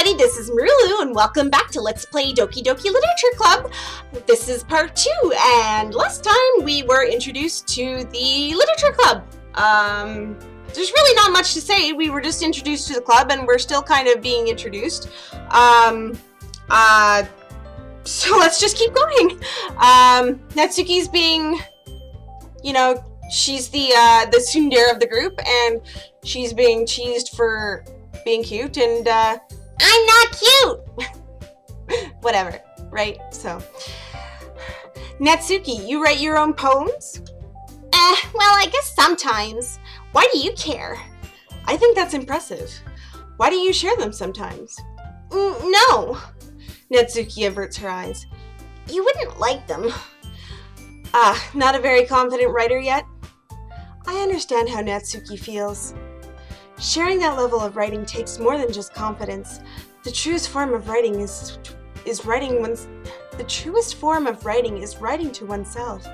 everybody, this is Merulu, and welcome back to Let's Play Doki Doki Literature Club. This is part 2, and last time we were introduced to the Literature Club. There's really not much to say. We were just introduced to the club, and we're still kind of being introduced. So let's just keep going. Natsuki's being, you know, she's the tsundere of the group, and she's being teased for being cute, and I'm not cute! Whatever, right? So, Natsuki, you write your own poems? Well, I guess sometimes. Why do you care? I think that's impressive. Why do you share them sometimes? No. Natsuki averts her eyes. You wouldn't like them. Not a very confident writer yet? I understand how Natsuki feels. Sharing that level of writing takes more than just confidence. The truest form of writing is writing to oneself.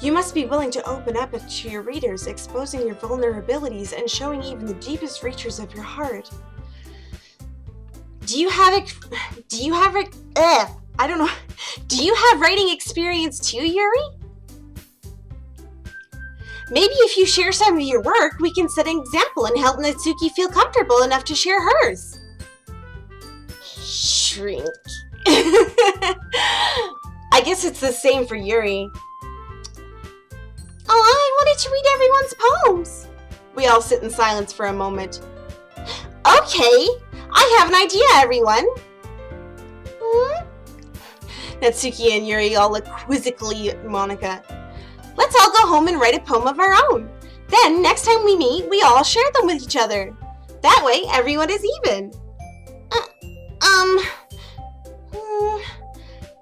You must be willing to open up to your readers, exposing your vulnerabilities and showing even the deepest reaches of your heart. Do you have writing experience too, Yuri? Maybe if you share some of your work, we can set an example and help Natsuki feel comfortable enough to share hers. Shrink. I guess it's the same for Yuri. Oh, I wanted to read everyone's poems. We all sit in silence for a moment. Okay, I have an idea, everyone. Natsuki and Yuri all look quizzically at Monika. Let's all go home and write a poem of our own. Then, next time we meet, we all share them with each other. That way, everyone is even.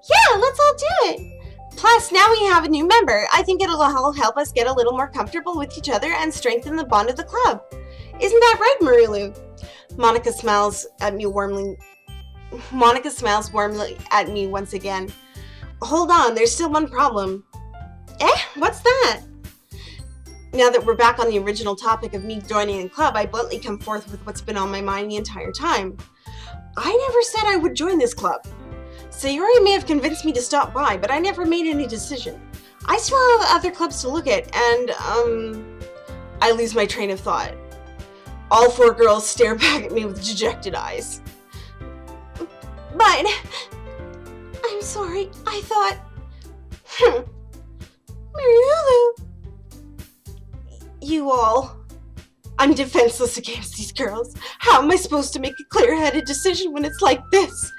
Yeah, let's all do it. Plus, now we have a new member. I think it'll all help us get a little more comfortable with each other and strengthen the bond of the club. Isn't that right, Merulu? Monika smiles warmly at me once again. Hold on, there's still one problem. What's that? Now that we're back on the original topic of me joining a club, I bluntly come forth with what's been on my mind the entire time. I never said I would join this club. Sayori may have convinced me to stop by, but I never made any decision. I still have other clubs to look at, and, I lose my train of thought. All 4 girls stare back at me with dejected eyes. But, I'm sorry, I thought, Merulu. You all. I'm defenseless against these girls. How am I supposed to make a clear-headed decision when it's like this?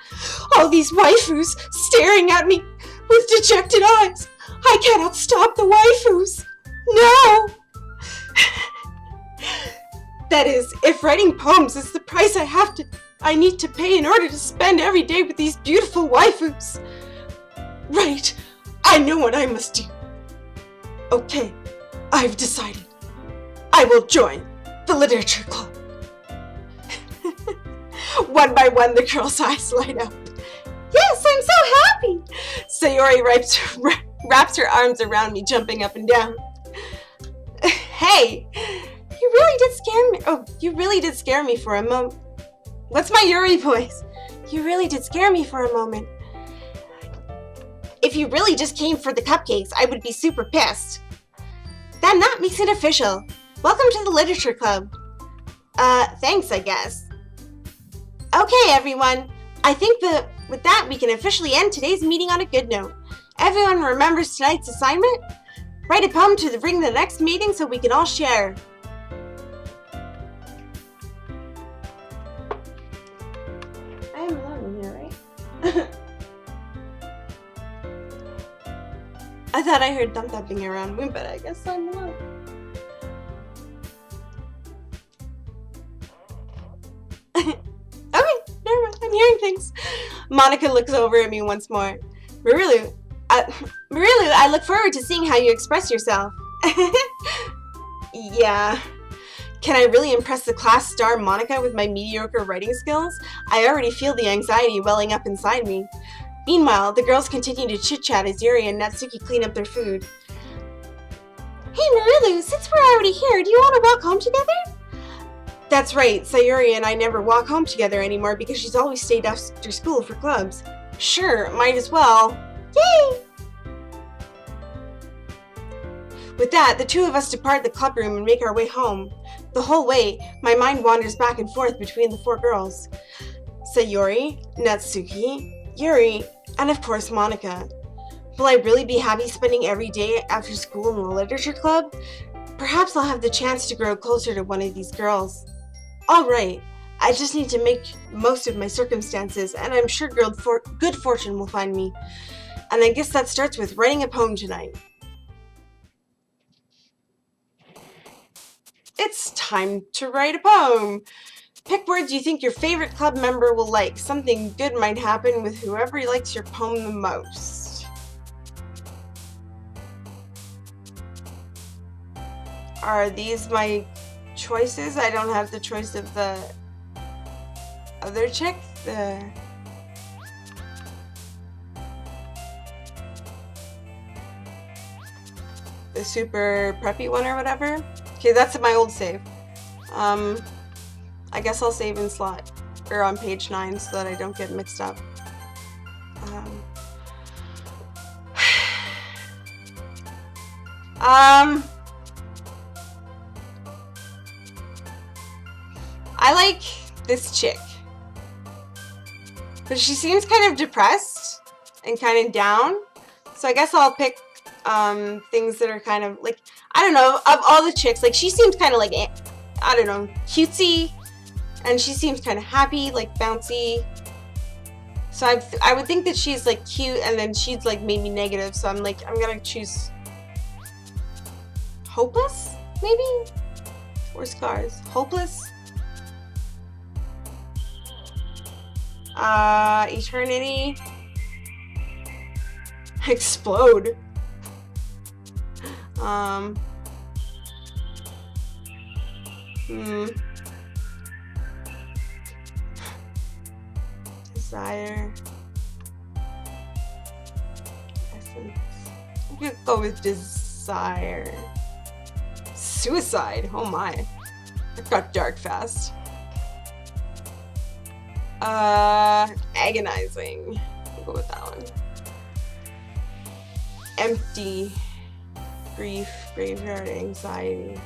All these waifus staring at me with dejected eyes. I cannot stop the waifus. No! That is, if writing poems is the price I need to pay in order to spend every day with these beautiful waifus. Right, I know what I must do. Okay, I've decided. I will join the Literature Club. One by one, the girls' eyes light up. Yes, I'm so happy! Sayori wraps her arms around me, jumping up and down. Hey, you really did scare me. Oh, you really did scare me for a moment. What's my Yuri voice? You really did scare me for a moment. If you really just came for the cupcakes, I would be super pissed. Then that makes it official. Welcome to the Literature Club. Thanks, I guess. Okay, everyone. I think that with that, we can officially end today's meeting on a good note. Everyone remembers tonight's assignment? Write a poem to bring the next meeting so we can all share. I am alone in here, right? I thought I heard thump-thumping around me, but I guess I'm alone. Okay, never mind. I'm hearing things. Monika looks over at me once more. Merulu, I look forward to seeing how you express yourself. Yeah. Can I really impress the class star Monika with my mediocre writing skills? I already feel the anxiety welling up inside me. Meanwhile, the girls continue to chit-chat as Yuri and Natsuki clean up their food. Hey Merulu, since we're already here, do you want to walk home together? That's right, Sayuri and I never walk home together anymore because she's always stayed after school for clubs. Sure, might as well. Yay! With that, the two of us depart the club room and make our way home. The whole way, my mind wanders back and forth between the four girls. Sayuri, Natsuki, Yuri, and of course Monica. Will I really be happy spending every day after school in the literature club? Perhaps I'll have the chance to grow closer to one of these girls. Alright, I just need to make most of my circumstances, and I'm sure good fortune will find me. And I guess that starts with writing a poem tonight. It's time to write a poem. Pick words you think your favorite club member will like. Something good might happen with whoever likes your poem the most. Are these my choices? I don't have the choice of the other chick. The super preppy one or whatever. Okay, that's my old save. I guess I'll save in slot or on page 9 so that I don't get mixed up. I like this chick, but she seems kind of depressed and kind of down. So I guess I'll pick things that are kind of like, I don't know, of all the chicks, like she seems kind of like, I don't know, cutesy, and she seems kind of happy, like bouncy. So I would think that she's like cute, and then she's like maybe negative. So I'm like, I'm gonna choose hopeless, maybe, or scars. Hopeless. Eternity. Explode. Desire. Essence. I'm gonna go with desire. Suicide. Oh my. It got dark fast. Agonizing. I'll go with that one. Empty. Grief, graveyard, anxiety.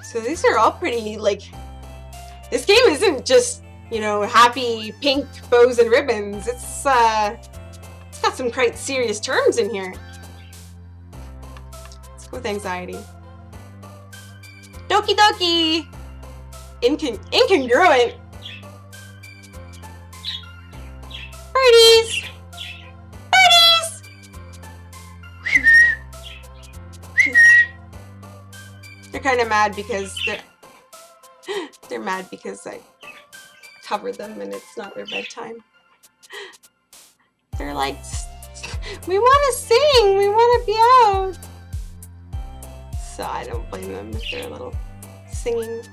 So these are all pretty, like, this game isn't just, you know, happy pink bows and ribbons. It's got some quite serious terms in here. Let's go with anxiety. Doki Doki! Incongruent. Birdies! Birdies! They're kind of mad because they're mad because I covered them and it's not their bedtime. They're like, we want to sing, we want to be out. So I don't blame them if they're a little singing.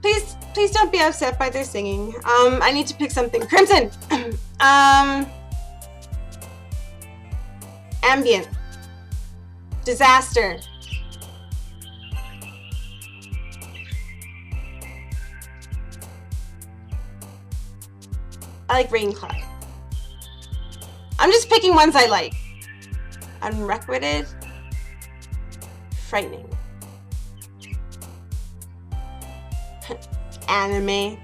Please don't be upset by their singing. I need to pick something. Crimson! Ambient. Disaster. I like rain cloud. I'm just picking ones I like. Unrequited. Frightening. Anime.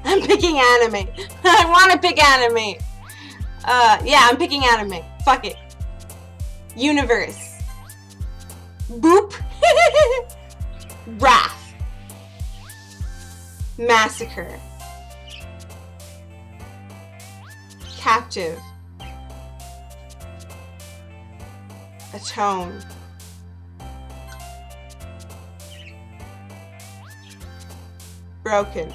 I'm picking anime. I want to pick anime. Yeah, I'm picking anime. Fuck it. Universe. Boop. Wrath. Massacre. Captive. Atone. Broken.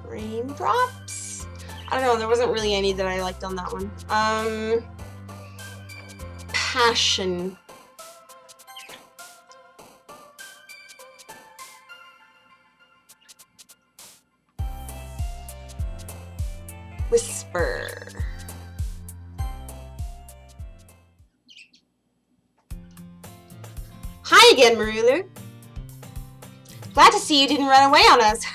Raindrops? I don't know, there wasn't really any that I liked on that one. passion. Whisper. Hi again, Merulu. Glad to see you didn't run away on us.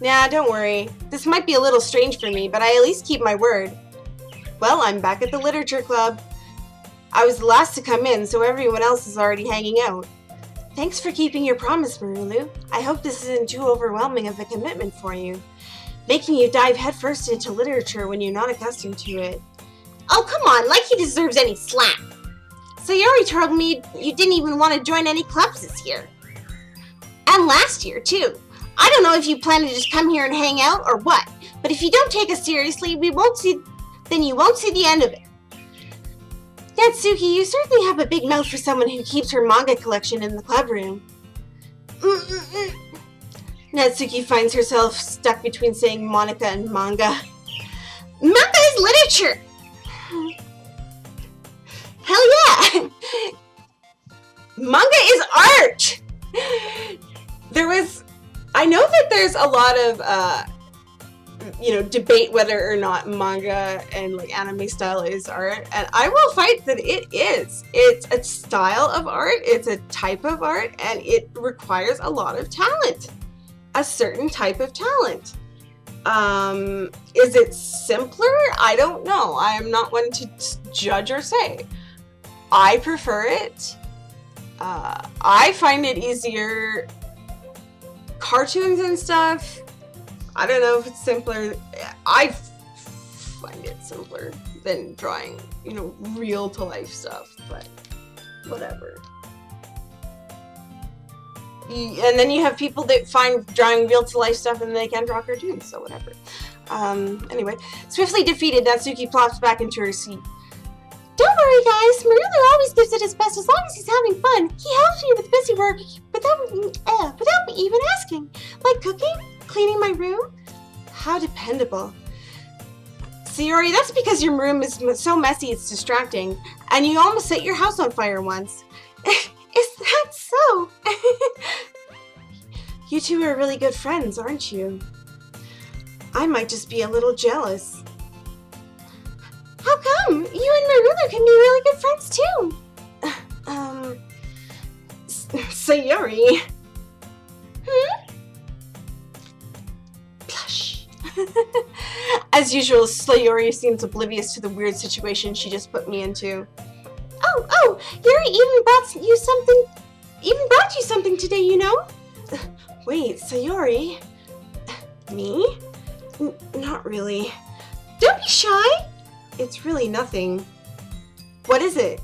Nah, don't worry. This might be a little strange for me, but I at least keep my word. Well, I'm back at the literature club. I was the last to come in, so everyone else is already hanging out. Thanks for keeping your promise, Merulu. I hope this isn't too overwhelming of a commitment for you, making you dive headfirst into literature when you're not accustomed to it. Oh, come on, like he deserves any slack. So Yuri told me you didn't even want to join any clubs this year. And last year, too. I don't know if you plan to just come here and hang out or what, but if you don't take us seriously, then you won't see the end of it. Natsuki, you certainly have a big mouth for someone who keeps her manga collection in the club room. Natsuki finds herself stuck between saying Monica and manga. Manga is literature! Hell yeah! Manga is art! I know that there's a lot of, debate whether or not manga and like anime style is art, and I will fight that it is. It's a style of art, it's a type of art, and it requires a lot of talent. A certain type of talent. Is it simpler? I don't know. I am not one to judge or say. I prefer it. I find it easier. Cartoons and stuff, I don't know if it's simpler. I find it simpler than drawing, real to life stuff, but whatever. And then you have people that find drawing real to life stuff and they can draw cartoons, so whatever. Anyway, swiftly defeated, Natsuki plops back into her seat. Don't worry, guys. Merulu always gives it his best as long as he's having fun. He helps me with busy work without me even asking. Like cooking, cleaning my room. How dependable. Yuri, that's because your room is so messy it's distracting. And you almost set your house on fire once. Is that so? You two are really good friends, aren't you? I might just be a little jealous. How come? You and Merulu can be really good friends too. Sayuri. Blush. As usual, Sayuri seems oblivious to the weird situation she just put me into. Oh, Yuri even brought you something today, you know? Wait, Sayuri? Me? Not really. Don't be shy. It's really nothing. What is it?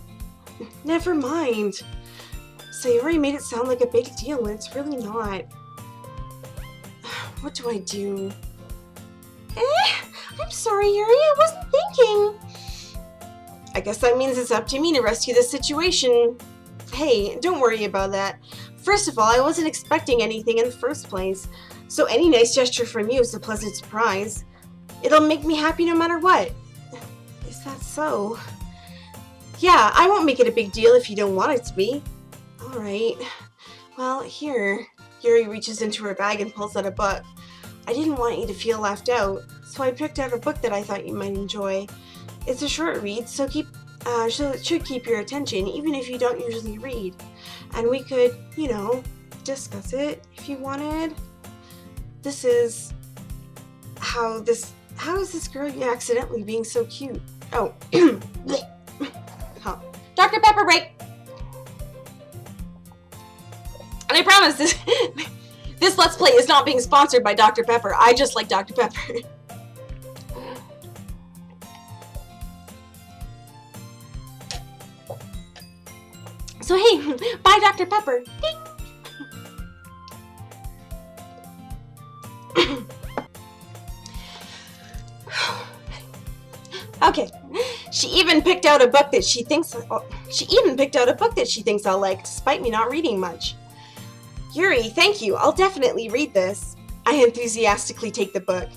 Never mind. Sayuri made it sound like a big deal when it's really not. What do I do? I'm sorry, Yuri. I wasn't thinking. I guess that means it's up to me to rescue this situation. Hey, don't worry about that. First of all, I wasn't expecting anything in the first place, so any nice gesture from you is a pleasant surprise. It'll make me happy no matter what. Is that so? Yeah, I won't make it a big deal if you don't want it to be. Alright. Well, here. Yuri reaches into her bag and pulls out a book. I didn't want you to feel left out, so I picked out a book that I thought you might enjoy. It's a short read, so it should keep your attention, even if you don't usually read. And we could, discuss it if you wanted. This is how is this girl accidentally being so cute? Oh, huh. Dr. Pepper break. And I promise this Let's Play is not being sponsored by Dr. Pepper. I just like Dr. Pepper. So hey, bye Dr. Pepper. Ding. Okay. She even picked out a book that she thinks I'll like, despite me not reading much. Yuri, thank you. I'll definitely read this. I enthusiastically take the book.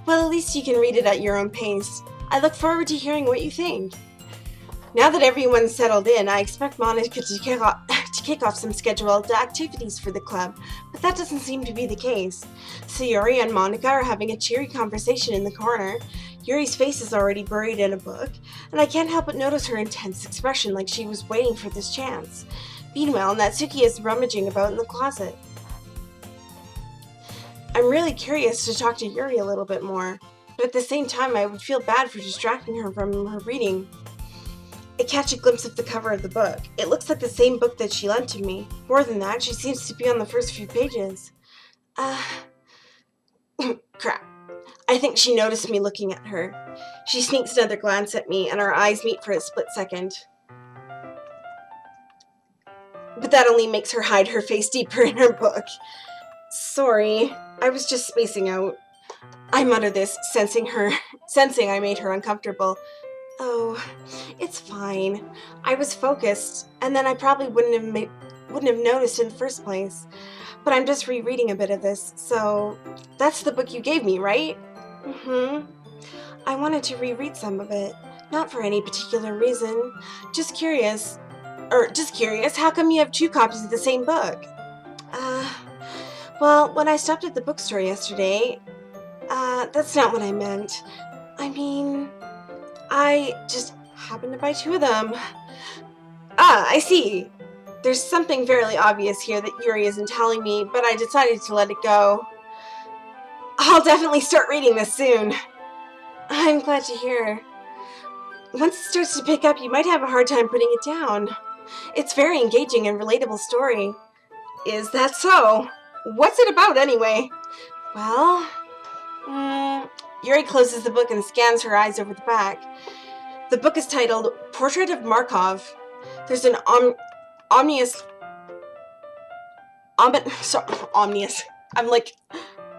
Well, at least you can read it at your own pace. I look forward to hearing what you think. Now that everyone's settled in, I expect Monica to kick off some scheduled activities for the club, but that doesn't seem to be the case. So Yuri and Monica are having a cheery conversation in the corner. Yuri's face is already buried in a book, and I can't help but notice her intense expression like she was waiting for this chance. Meanwhile, Natsuki is rummaging about in the closet. I'm really curious to talk to Yuri a little bit more, but at the same time I would feel bad for distracting her from her reading. I catch a glimpse of the cover of the book. It looks like the same book that she lent to me. More than that, she seems to be on the first few pages. Crap. I think she noticed me looking at her. She sneaks another glance at me, and our eyes meet for a split second. But that only makes her hide her face deeper in her book. Sorry, I was just spacing out. I mutter this, sensing I made her uncomfortable. Oh, it's fine. I was focused, and then I probably wouldn't have noticed in the first place. But I'm just rereading a bit of this, so that's the book you gave me, right? Mm-hmm. I wanted to reread some of it, not for any particular reason. Just curious, how come you have 2 copies of the same book? Well, when I stopped at the bookstore yesterday, that's not what I meant. I mean, I just happened to buy 2 of them. I see. There's something fairly obvious here that Yuri isn't telling me, but I decided to let it go. I'll definitely start reading this soon. I'm glad to hear. Once it starts to pick up, you might have a hard time putting it down. It's a very engaging and relatable story. Is that so? What's it about, anyway? Well, Yuri closes the book and scans her eyes over the back. The book is titled Portrait of Markov. There's an omnious. I'm like,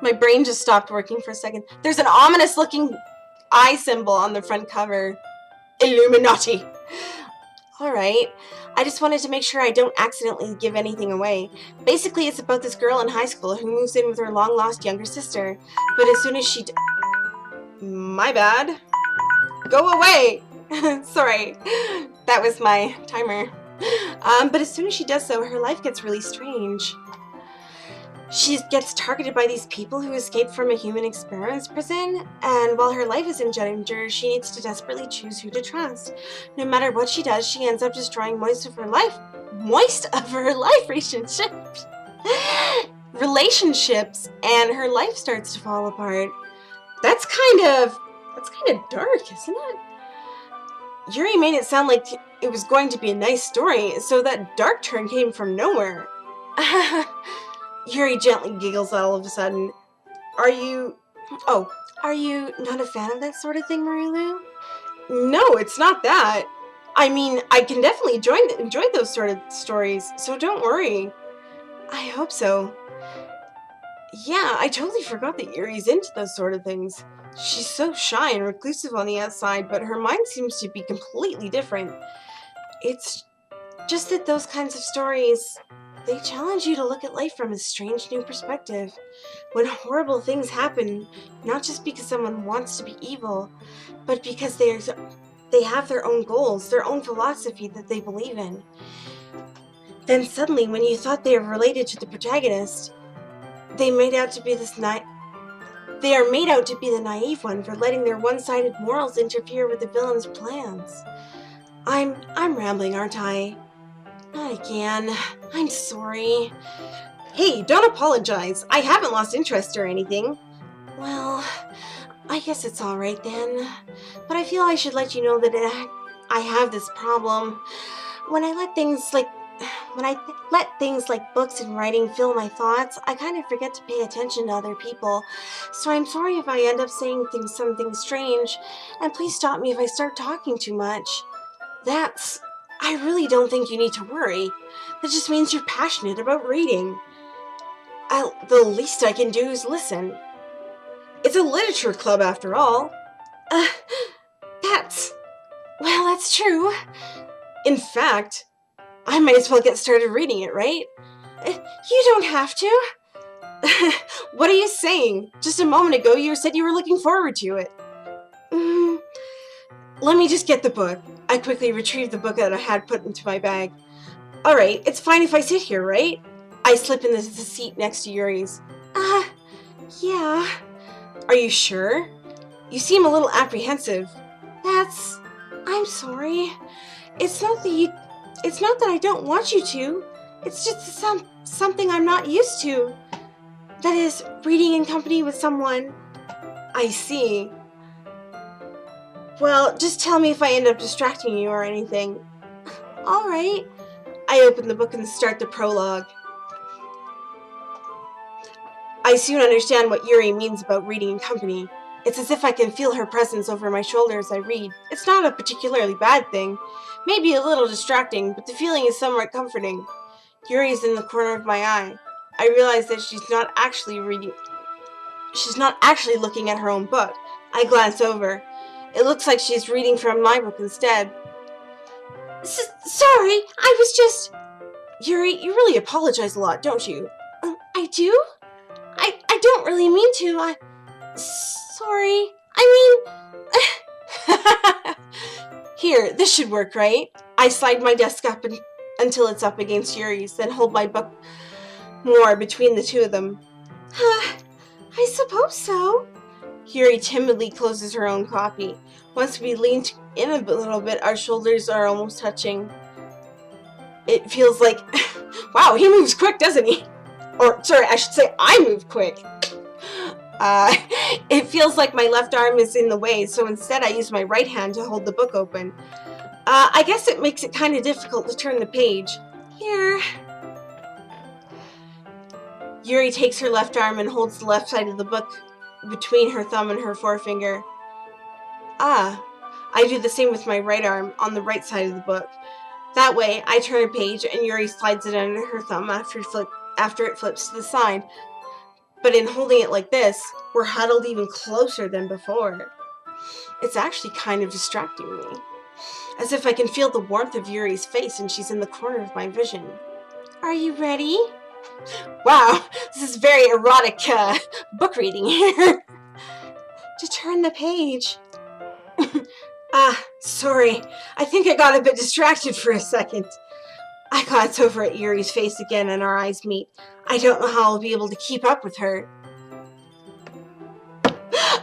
my brain just stopped working for a second. There's an ominous-looking eye symbol on the front cover. Illuminati. Alright, I just wanted to make sure I don't accidentally give anything away. Basically, it's about this girl in high school who moves in with her long-lost younger sister. But as soon as she... My bad. Go away! Sorry, that was my timer. But as soon as she does so, her life gets really strange. She gets targeted by these people who escaped from a human experiments prison, and while her life is in danger, she needs to desperately choose who to trust. No matter what she does, she ends up destroying most of her life relationships, and her life starts to fall apart. That's kind of dark, isn't it? Yuri made it sound like it was going to be a nice story, so that dark turn came from nowhere. Yuri gently giggles all of a sudden. Are you not a fan of that sort of thing, Merulu? No, it's not that. I mean, I can definitely enjoy those sort of stories, so don't worry. I hope so. Yeah, I totally forgot that Yuri's into those sort of things. She's so shy and reclusive on the outside, but her mind seems to be completely different. It's just that those kinds of stories, they challenge you to look at life from a strange new perspective. When horrible things happen, not just because someone wants to be evil, but because they have their own goals, their own philosophy that they believe in. Then suddenly, when you thought they were related to the protagonist, they are made out to be the naive one for letting their one-sided morals interfere with the villain's plans. I'm rambling, aren't I? Not again. I'm sorry. Hey, don't apologize. I haven't lost interest or anything. Well, I guess it's alright then. But I feel I should let you know that I have this problem. When I let things like books and writing fill my thoughts, I kind of forget to pay attention to other people. So I'm sorry if I end up saying something strange, and please stop me if I start talking too much. I really don't think you need to worry. That just means you're passionate about reading. The least I can do is listen. It's a literature club after all. That's true. In fact, I might as well get started reading it, right? You don't have to. What are you saying? Just a moment ago you said you were looking forward to it. Let me just get the book. I quickly retrieved the book that I had put into my bag. Alright, it's fine if I sit here, right? I slip in the seat next to Yuri's. Yeah. Are you sure? You seem a little apprehensive. I'm sorry. It's not that I don't want you to. It's just something I'm not used to. That is, reading in company with someone. I see. Well, just tell me if I end up distracting you or anything. Alright. I open the book and start the prologue. I soon understand what Yuri means about reading in company. It's as if I can feel her presence over my shoulder as I read. It's not a particularly bad thing. Maybe a little distracting, but the feeling is somewhat comforting. Yuri is in the corner of my eye. I realize that she's not actually looking at her own book. I glance over. It looks like she's reading from my book instead. Sorry, I was just... Yuri, you really apologize a lot, don't you? I do? I don't really mean to. Sorry. Here, this should work, right? I slide my desk up until it's up against Yuri's, then hold my book more between the two of them. I suppose so. Yuri timidly closes her own copy. Once we lean in a little bit, our shoulders are almost touching. It feels like... Wow, he moves quick, doesn't he? Or, sorry, I should say I move quick. It feels like my left arm is in the way, so instead I use my right hand to hold the book open. I guess it makes it kind of difficult to turn the page. Here. Yuri takes her left arm and holds the left side of the book between her thumb and her forefinger. I do the same with my right arm on the right side of the book. That way, I turn a page and Yuri slides it under her thumb after it flips to the side. But in holding it like this, we're huddled even closer than before. It's actually kind of distracting me. As if I can feel the warmth of Yuri's face and she's in the corner of my vision. Are you ready? Wow, this is very erotic book reading here. To turn the page. Sorry. I think I got a bit distracted for a second. I glance over at Yuri's face again and our eyes meet. I don't know how I'll be able to keep up with her.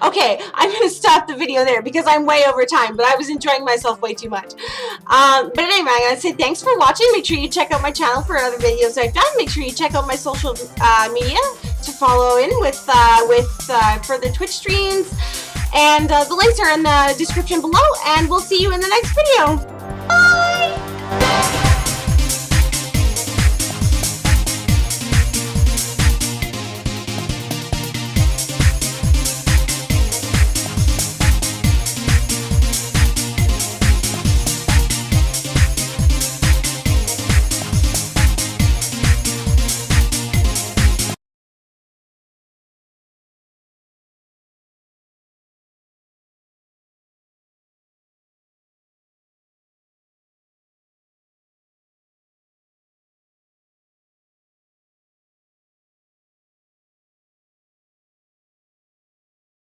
Okay, I'm going to stop the video there because I'm way over time, but I was enjoying myself way too much. But anyway, I'm going to say thanks for watching. Make sure you check out my channel for other videos I've done. Make sure you check out my social media to follow in with further Twitch streams. And the links are in the description below, and we'll see you in the next video. Bye!